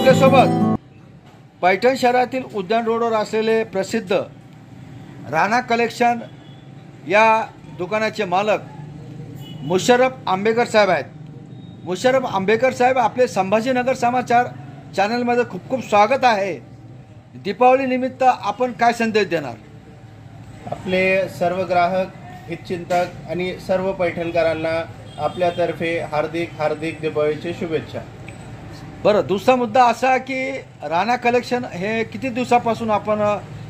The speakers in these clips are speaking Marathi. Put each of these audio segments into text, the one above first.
आपल्यासोबत पैठण शहरातील उद्यान रोडवर असलेले प्रसिद्ध राणा कलेक्शन या दुकानाचे मालक मुशर्रफ आंबेकर साहेब आहेत। मुशर्रफ आंबेकर साहेब, आपले संभाजीनगर समाचार चॅनलमध्ये खूप खूप स्वागत आहे। दीपावली निमित्त आपण काय संदेश देणार? आपले सर्व ग्राहक, हितचिंतक आणि सर्व पैठणकरांना आपल्यातर्फे हार्दिक हार्दिक दीपावलीच्या शुभेच्छा। बरं, दुसरा मुद्दा असा की राणा कलेक्शन हे किती दिवसापासून आपण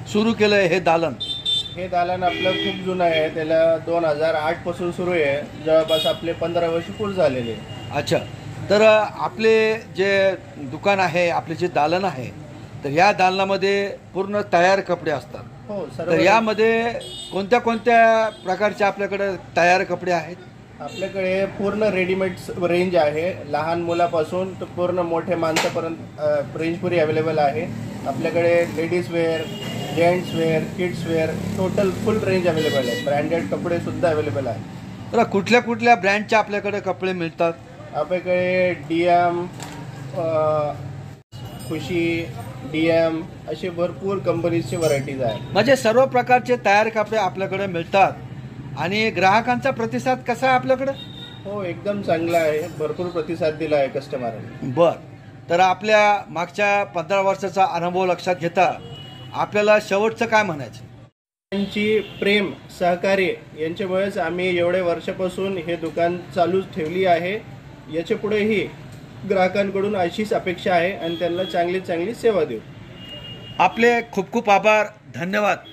सुरू केलं आहे? हे दालन आपलं खूप जुनं आहे, त्याला 2008 पासून सुरू आहे, जवळपास आपले 15 वर्ष पूर्ण झालेले। अच्छा, तर आपले जे दुकान आहे, आपले जे दालन आहे, तर या दालनामध्ये पूर्ण तयार कपडे असतात। हो सर। तर यामध्ये कोणत्या कोणत्या प्रकारचे आपल्याकडे तयार कपडे आहेत? आपल्याकडे पूर्ण रेडीमेड रेंज आहे, लहान मुलापासून तर पूर्ण मोठे माणसापर्यंत रेंज पुरी अवेलेबल आहे। आपल्याकडे ladies wear, gents wear, kids wear, total full range available आहे। ब्रँडेड कपडे सुद्धा अवेलेबल आहे। तर कुठल्या कुठल्या ब्रँडचे आपल्याकडे कपडे मिळतात? आपल्याकडे डीएम, खुशी, डीएम असे भरपूर कंपनीजचे व्हरायटीज आहेत। म्हणजे सर्व प्रकारचे तयार कपडे आपल्याकडे मिळतात। आणि ग्राहकांचा प्रतिसाद कसा आहे आपल्याकडे? हो, एकदम चांगला आहे, भरपूर प्रतिसाद दिला आहे कस्टमरांनी। बर, तर आपल्या मागच्या 15 वर्षाचा अनुभव लक्षात घेता आपल्याला शेवटचं काय म्हणायचं? त्यांची प्रेम, सहकार्य यांच्यामुळेच आम्ही एवढ्या वर्षापासून हे दुकान चालू ठेवली आहे। याच्या पुढेही ग्राहकांकडून अशीच अपेक्षा आहे आणि त्यांना चांगली चांगली सेवा देऊ। आपले खूप खूप आभार, धन्यवाद।